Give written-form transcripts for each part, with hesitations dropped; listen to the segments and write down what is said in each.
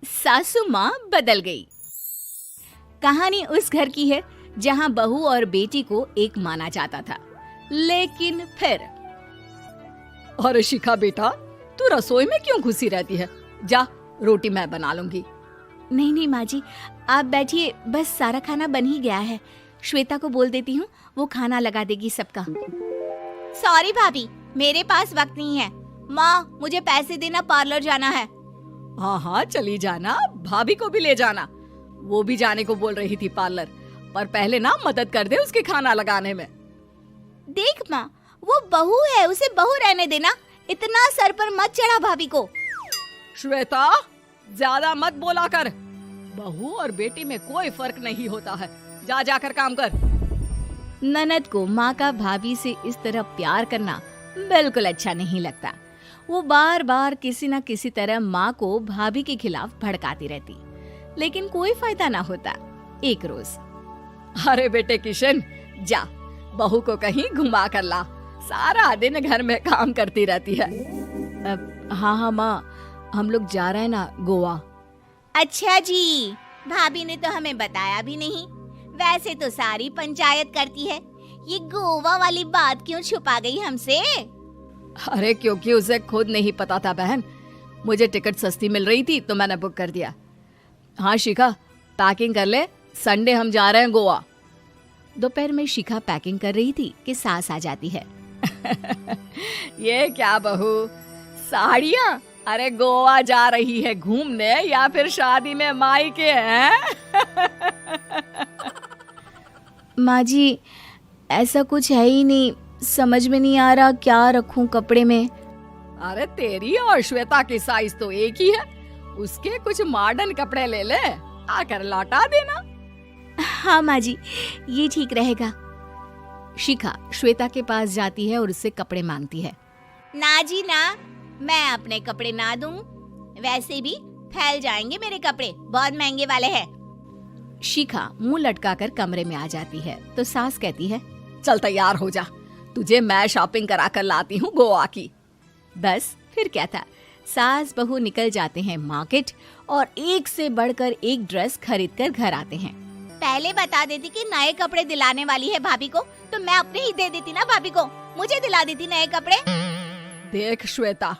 सासू माँ बदल गई। कहानी उस घर की है जहाँ बहू और बेटी को एक माना जाता था, लेकिन फिर अरे शिखा बेटा, तू रसोई में क्यों घुसी रहती है? जा, रोटी मैं बना लूंगी। नहीं नहीं माँ जी, आप बैठिए, बस सारा खाना बन ही गया है। श्वेता को बोल देती हूँ, वो खाना लगा देगी सबका। सॉरी भाभी, मेरे पास वक्त नहीं है। माँ, मुझे पैसे देना, पार्लर जाना है। हाँ हाँ चली जाना, भाभी को भी ले जाना। वो भी जाने को बोल रही थी पार्लर, पर पहले ना मदद कर दे उसके खाना लगाने में। देख माँ, वो बहू है, उसे बहू रहने देना, इतना सर पर मत चढ़ा भाभी को। श्वेता, ज्यादा मत बोला कर। बहू और बेटी में कोई फर्क नहीं होता है। जा जाकर काम कर। ननद को माँ का भाभी से इस तरह प्यार करना बिल्कुल अच्छा नहीं लगता। वो बार बार किसी न किसी तरह माँ को भाभी के खिलाफ भड़काती रहती, लेकिन कोई फायदा ना होता। एक रोज, अरे बेटे किशन, जा बहू को कहीं घुमा कर ला, सारा दिन घर में काम करती रहती है। हाँ हाँ माँ, हम लोग जा रहे हैं ना गोवा। अच्छा जी, भाभी ने तो हमें बताया भी नहीं। वैसे तो सारी पंचायत करती है, ये गोवा वाली बात क्यों छुपा गई हमसे? अरे क्योंकि उसे खुद नहीं पता था बहन। मुझे टिकट सस्ती मिल रही थी तो मैंने बुक कर दिया। हाँ शिखा, पैकिंग कर ले, संडे हम जा रहे हैं गोवा। दोपहर में शिखा पैकिंग कर रही थी कि सास आ जाती है। ये क्या बहू, साड़ियाँ? अरे गोवा जा रही है घूमने या फिर शादी में मायके हैं? माँ जी, ऐसा कुछ है ही नहीं, समझ में नहीं आ रहा क्या रखूं कपड़े में। अरे तेरी और श्वेता की साइज तो एक ही है, उसके कुछ मॉडर्न कपड़े ले ले, आकर लौटा देना। हाँ माँ जी, ये ठीक रहेगा। शिखा श्वेता के पास जाती है और उससे कपड़े मांगती है। ना जी ना, मैं अपने कपड़े ना दूं, वैसे भी फैल जाएंगे मेरे कपड़े, बहुत महंगे वाले हैं। शिखा मुंह लटकाकर कमरे में आ जाती है तो सास कहती है, चल तैयार हो जा, तुझे मैं शॉपिंग करा कर लाती हूँ गोवा की। बस फिर क्या था, सास बहू निकल जाते हैं मार्केट और एक से बढ़कर एक ड्रेस खरीद कर घर आते हैं। पहले बता देती कि नए कपड़े दिलाने वाली है भाभी को, तो मैं अपने ही दे देती ना भाभी को, मुझे दिला देती नए कपड़े। देख श्वेता,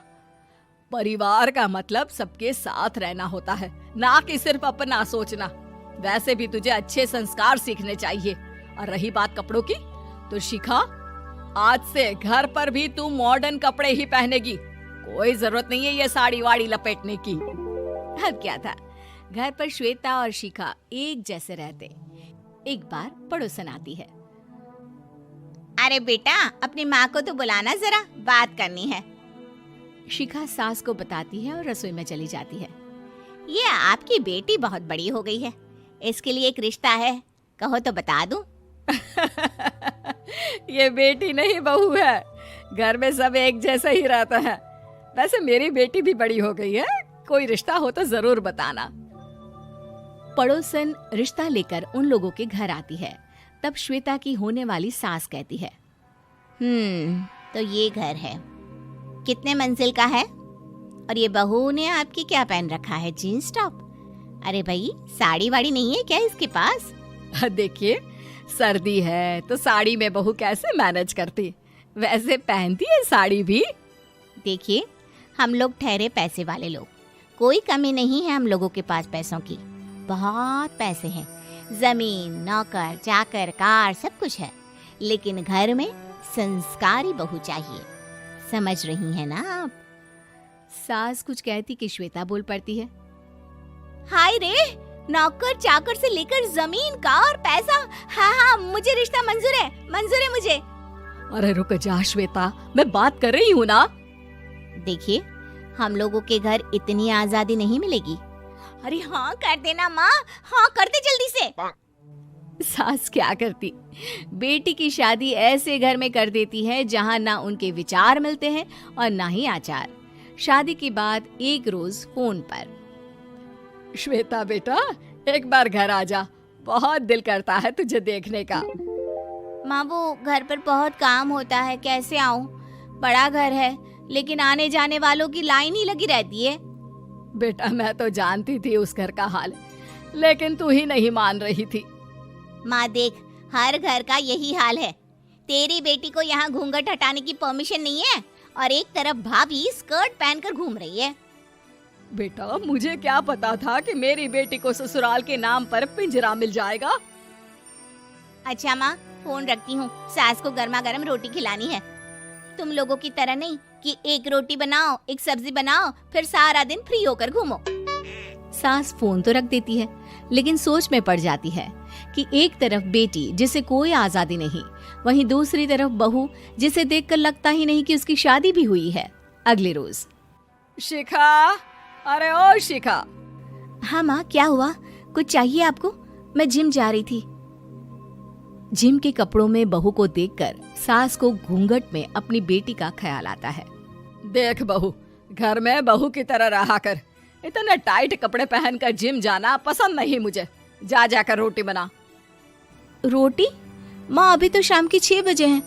परिवार का मतलब सबके साथ रहना होता है, ना कि सिर्फ अपना सोचना। वैसे भी तुझे अच्छे संस्कार सीखने चाहिए। और रही बात कपड़ों की, तो शिखा, आज से घर पर भी तू मॉडर्न कपड़े ही पहनेगी। कोई जरूरत नहीं है ये साड़ी वाड़ी लपेटने की। अब क्या था, घर पर श्वेता और शिखा एक जैसे रहते। एक बार पड़ोसन आती है। अरे बेटा, अपनी माँ को तो बुलाना जरा, बात करनी है। शिखा सास को बताती है और रसोई में चली जाती है। ये आपकी बेटी बहुत बड़ी हो गई है, इसके लिए एक रिश्ता है, कहो तो बता दूं। ये बेटी नहीं बहू है, घर में सब एक जैसा ही रहता है। वैसे मेरी बेटी भी बड़ी हो गई है, कोई रिश्ता हो तो जरूर बताना। पड़ोसन रिश्ता लेकर उन लोगों के घर आती है। तब श्वेता की होने वाली सास कहती है, तो ये घर है, कितने मंजिल का है? और ये बहू ने आपकी क्या पहन रखा है, जीन्स टॉप? अरे भाई, साड़ी वाड़ी नहीं है क्या इसके पास? देखिए, सर्दी है तो साड़ी में बहू कैसे मैनेज करती, वैसे पहनती है साड़ी भी। देखिए, हम लोग ठहरे पैसे वाले लोग, कोई कमी नहीं है हम लोगों के पास पैसों की, बहुत पैसे हैं, जमीन, नौकर चाकर, कार, सब कुछ है, लेकिन घर में संस्कारी बहू चाहिए। समझ रही हैं ना आप? सास कुछ कहती कि श्वेता बोल पड़ती है, हाय रे, नौकर चाकर से लेकर जमीन, कार, पैसा, हाँ हाँ, मुझे रिश्ता मंजूर है, मंजूर है मुझे। अरे रुक जा श्वेता, मैं बात कर रही हूँ ना। देखिए, हम लोगों के घर इतनी आजादी नहीं मिलेगी। अरे हाँ कर देना माँ, हाँ कर दे जल्दी से। सास क्या करती, बेटी की शादी ऐसे घर में कर देती है जहाँ ना उनके विचार मिलते हैं और ना ही आचार। शादी के बाद एक रोज फोन पर, श्वेता बेटा, एक बार घर आ जा, बहुत दिल करता है तुझे देखने का। माँ, वो घर पर बहुत काम होता है, कैसे आऊँ? बड़ा घर है, लेकिन आने जाने वालों की लाइन ही लगी रहती है। बेटा मैं तो जानती थी उस घर का हाल, लेकिन तू ही नहीं मान रही थी। माँ देख, हर घर का यही हाल है। तेरी बेटी को यहाँ घूंघट हटाने की परमिशन नहीं है और एक तरफ भाभी स्कर्ट पहनकर घूम रही है। बेटा मुझे क्या पता था कि मेरी बेटी को ससुराल के नाम पर पिंजरा मिल जाएगा। अच्छा माँ, फोन रखती हूँ, सास को गर्मा गर्म रोटी खिलानी है। तुम लोगों की तरह नहीं कि एक रोटी बनाओ, एक सब्जी बनाओ, फिर सारा दिन फ्री होकर घूमो। सास फोन तो रख देती है, लेकिन सोच में पड़ जाती है कि एक तरफ बेटी जिसे कोई आजादी नहीं, वहीं दूसरी तरफ बहू जिसे देखकर लगता ही नहीं कि उसकी शादी भी हुई है। अगले रोज। शिखा, अरे ओ शिखा। हाँ माँ, क्या हुआ? कुछ चाहिए आपको? मैं जिम जा रही थी। जिम के कपड़ों में बहू को देखकर सास को घूंघट में अपनी बेटी का ख्याल आता है। देख बहू, घर में बहू की तरह रहा कर। इतने टाइट कपड़े पहनकर जिम जाना पसंद नहीं मुझे। जा जाकर रोटी बना। रोटी? माँ अभी तो शाम के 6 बजे हैं,